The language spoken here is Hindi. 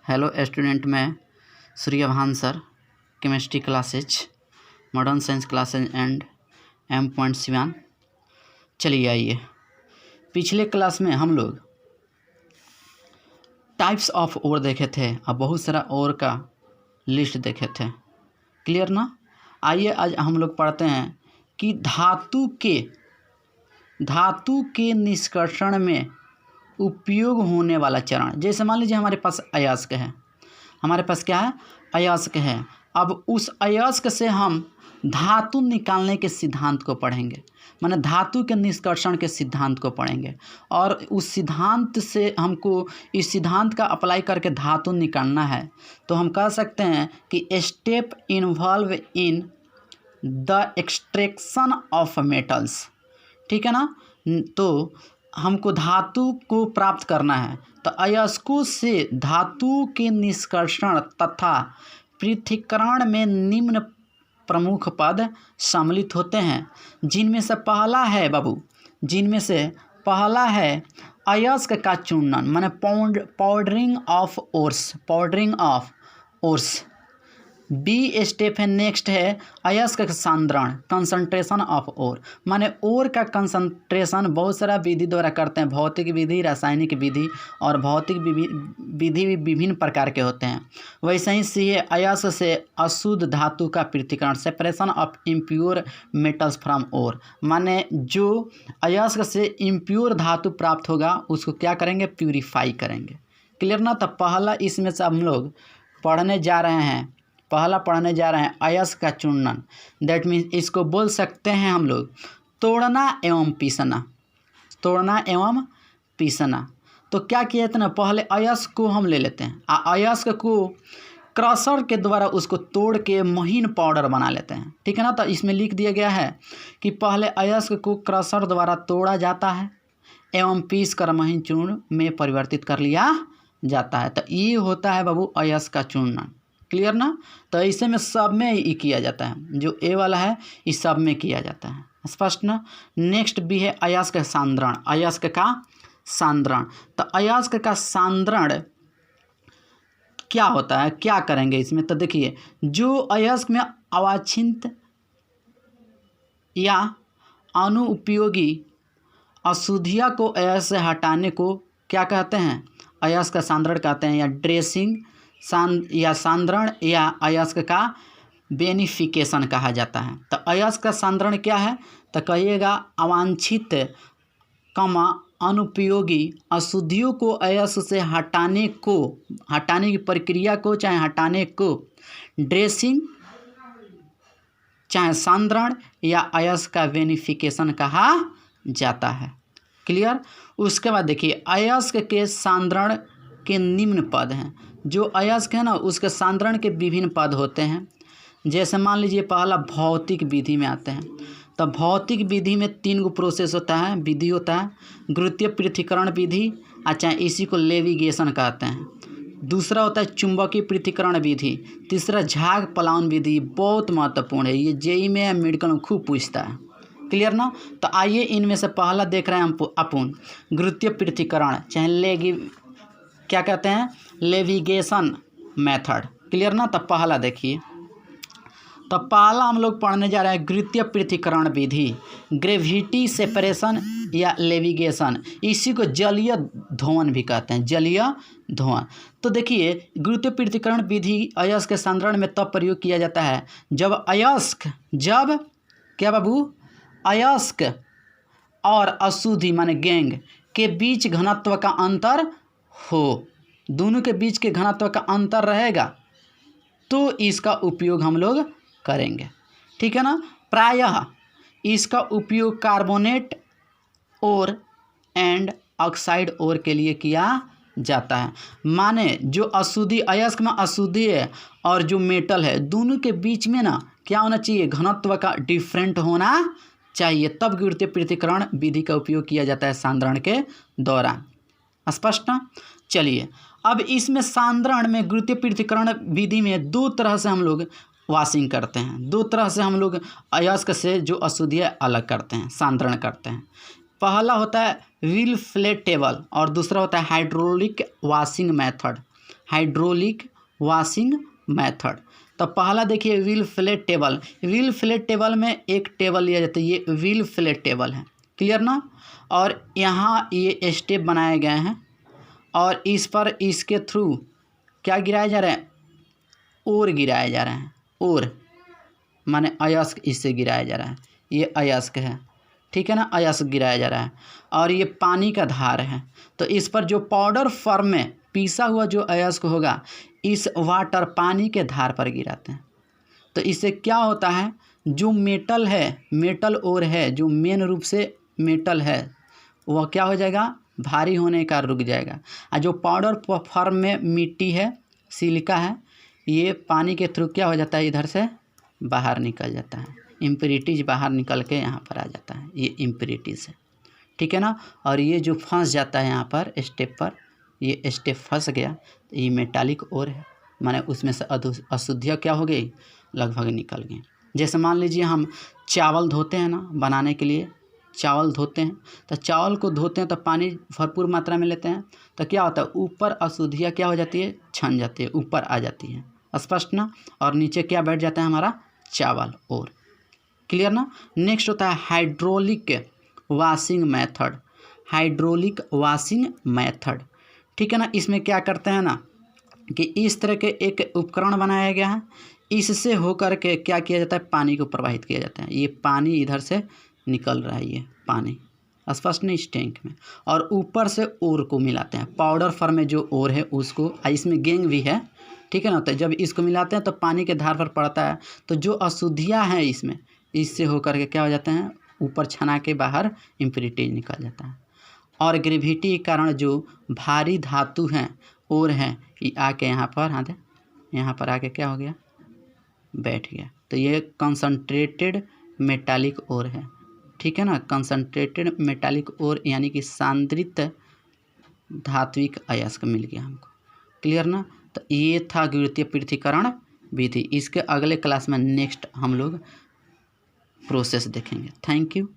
हेलो स्टूडेंट, मैं Suryabhan sir, chemistry classes, modern science classes and M point Siwan. चलिए आइए, पिछले क्लास में हम लोग टाइप्स ऑफ ओर देखे थे और बहुत सारा ओर का लिस्ट देखे थे। क्लियर ना? आइए आज हम लोग पढ़ते हैं कि धातु के निष्कर्षण में उपयोग होने वाला चरण। जैसे मान लीजिए हमारे पास अयस्क है, हमारे पास क्या है? अयस्क है। अब उस अयस्क से हम धातु निकालने के सिद्धांत को पढ़ेंगे, माने धातु के निष्कर्षण के सिद्धांत को पढ़ेंगे। और उस सिद्धांत से हमको इस सिद्धांत का अप्लाई करके धातु निकालना है, तो हम कह सकते हैं कि step involve in the extraction of metals. ठीक है ना? तो हमको धातु को प्राप्त करना है, तो अयस्कों से धातु के निष्कर्षण तथा पृथक्करण में निम्न प्रमुख पद सम्मिलित होते हैं, जिनमें से पहला है अयस्क का चूर्णन, माने पाउडरिंग ऑफ ओर्स। बी स्टेप है, नेक्स्ट है अयस्क का सांद्रण, कंसंट्रेशन ऑफ ओर, माने ओर का कंसंट्रेशन बहुत सारा विधि द्वारा करते हैं। भौतिक विधि, रासायनिक विधि और भौतिक विधि भी विभिन्न प्रकार के होते हैं। वैसे ही सी है अयस्क से अशुद्ध धातु का पृथक्करण, separation of impure metals from ore, माने जो अयस्क से इम्प्योर धातु प्राप्त होगा उसको क्या करेंगे? प्यूरिफाई करेंगे। क्लियर ना? तो पहला इसमें से हम लोग पढ़ने जा रहे हैं अयस्क का चूर्णन। दैट मीन्स इसको बोल सकते हैं हम लोग तोड़ना एवं पीसना। तो क्या किया जाता है ना, पहले अयस्क को हम ले लेते हैं, अयस्क को क्रशर के द्वारा उसको तोड़ के महीन पाउडर बना लेते हैं। ठीक है ना? तो इसमें लिख दिया गया है कि पहले अयस्क को क्रशर द्वारा तोड़ा जाता है एवं पीस कर महीन चूर्ण में परिवर्तित कर लिया जाता है। तो ये होता है बाबू अयस्क का चूर्णन। क्लियर ना? तो ऐसे में सब में ही किया जाता है, जो ए वाला है इस सब में किया जाता है। स्पष्ट ना? नेक्स्ट भी है अयस्क का सांद्रण। तो अयस्क का सांद्रण क्या होता है, क्या करेंगे इसमें? तो देखिए, जो अयस्क में अवांछित या अनुपयोगी अशुद्धियाँ को अयस्क से हटाने को क्या कहते हैं? अयस्क का सांद्रण कहते हैं, या ड्रेसिंग सांद्रण या अयस्क का बेनिफिकेशन कहा जाता है। तो अयस्क का सांद्रण क्या है? तो कहिएगा अवांछित अनुपयोगी अशुद्धियों को अयस्क से हटाने की प्रक्रिया को, चाहे हटाने को ड्रेसिंग, चाहे सांद्रण या अयस्क का बेनिफिकेशन कहा जाता है। क्लियर? उसके बाद देखिए, अयस्क के सांद्रण के निम्न पद हैं। जो अयस्क है ना, उसके सांद्रण के विभिन्न पद होते हैं। जैसे मान लीजिए पहला भौतिक विधि में आते हैं। तो भौतिक विधि में 3 गो प्रोसेस होता है, विधि होता है। गुरुत्वीय पृथक्करण विधि, अच्छा इसी को लेविगेशन कहते हैं। दूसरा होता है चुंबकीय पृथक्करण विधि। तीसरा झाग पलायन विधि, बहुत महत्वपूर्ण है, ये जेईई में मेडिकल में खूब पूछता है। क्लियर ना? तो आइए इनमें से पहला देख रहे हैं हम अपन गुरुत्वीय पृथक्करण, चाहे क्या कहते हैं? Levigation method. क्लियर ना? तो पहला देखिए, तो पहला हम लोग पढ़ने जा रहे हैं गुरुत्वीय पृथक्करण विधि, ग्रेविटी सेपरेशन या लेविगेशन। इसी को जलीय धोवन भी कहते हैं, जलीय धोवन। तो देखिए, गुरुत्वीय पृथक्करण विधि अयस्क के सांद्रण में तब प्रयोग किया जाता है जब क्या बाबू? अयस्क और अशुद्धि माने गैंग के बीच घनत्व का अंतर हो, दोनों के बीच के घनत्व का अंतर रहेगा तो इसका उपयोग हम लोग करेंगे। ठीक है ना? प्रायः इसका उपयोग कार्बोनेट और एंड ऑक्साइड और के लिए किया जाता है। माने जो अशुद्धि, अयस्क में अशुद्धि है और जो मेटल है, दोनों के बीच में ना क्या होना चाहिए? घनत्व का डिफरेंट होना चाहिए, तब गुरुत्वीय पृथक्करण विधि का उपयोग किया जाता है सांद्रण के दौरान। स्पष्ट ना? चलिए, अब इसमें सांद्रण में गुरुत्वीय पृथक्करण विधि में 2 तरह से हम लोग वॉशिंग करते हैं, 2 तरह से हम लोग अयस्क से जो अशुद्धियाँ अलग करते हैं, सांद्रण करते हैं। पहला होता है रिफ्लेटेबल और दूसरा होता है hydraulic washing method. Hydraulic washing method. तो पहला देखिए wheel flat table. Wheel flat table में एक टेबल लिया जाता है, ये व्हील फ्लैट टेबल है, क्लियर ना। और यहाँ ये स्टेप बनाए गए हैं और इस पर इसके थ्रू क्या गिराया जा रहा है, ओर गिराया जा रहा है, ओर माने अयस्क इससे गिराया जा रहा है, ये अयस्क है, ठीक है ना, अयस्क गिराया जा रहा है। और ये पानी का धार है, तो इस पर जो पाउडर फॉर्म में पीसा हुआ जो अयस्क होगा इस वाटर पानी के धार पर गिराते हैं। तो इससे क्या होता है, जो मेटल है, मेटल ओर है, जो मेन रूप से मेटल है वह क्या हो जाएगा, भारी होने का रुक जाएगा। और जो पाउडर फॉर्म में मिट्टी है, सिलिका है, ये पानी के थ्रू क्या हो जाता है, इधर से बाहर निकल जाता है, इम्प्योरिटीज बाहर निकल के यहाँ पर आ जाता है, ये इम्प्योरिटीज है, ठीक है ना। और ये जो फंस जाता है यहाँ पर स्टेप पर, ये स्टेप फंस गया तो ये मेटालिक ओर है, माने उसमें से अशुद्धियाँ क्या हो गई, लगभग निकल गई। जैसे मान लीजिए हम चावल धोते हैं ना, बनाने के लिए चावल धोते हैं, तो चावल को धोते हैं तो पानी भरपूर मात्रा में लेते हैं, तो क्या होता है, ऊपर अशुद्धियाँ क्या हो जाती है, छन जाती है, ऊपर आ जाती है, स्पष्ट ना। और नीचे क्या बैठ जाता है हमारा चावल और, क्लियर ना। नेक्स्ट होता है hydraulic washing method. Hydraulic washing method, ठीक है ना। इसमें क्या करते हैं ना कि इस तरह के एक उपकरण बनाया गया है, इससे होकर के क्या किया जाता है, पानी को प्रवाहित किया जाता है। ये पानी इधर से निकल रहा है, ये पानी स्पष्ट नहीं, इस टैंक में, और ऊपर से ओर को मिलाते हैं, पाउडर फॉर्म में जो ओर है उसको, इसमें गेंग भी है, ठीक है ना। तो जब इसको मिलाते हैं तो पानी के धार पर पड़ता है, तो जो अशुद्धियाँ हैं इसमें, इससे होकर के क्या हो जाते हैं, ऊपर छना के बाहर इम्प्योरिटीज निकल जाता है। और ग्रेविटी के कारण जो भारी धातु हैं और हैं, ये आके यहाँ पर, हाँ यहाँ पर आके क्या हो गया, बैठ गया। तो ये कंसंट्रेटेड मेटालिक ओर है, ठीक है ना, कंसंट्रेटेड मेटालिक ओर यानी कि सांद्रित धात्विक अयस्क मिल गया हमको, क्लियर ना। तो ये था द्वितीय पृथक्करण विधि। इसके अगले क्लास में नेक्स्ट हम लोग प्रोसेस देखेंगे। Thank you.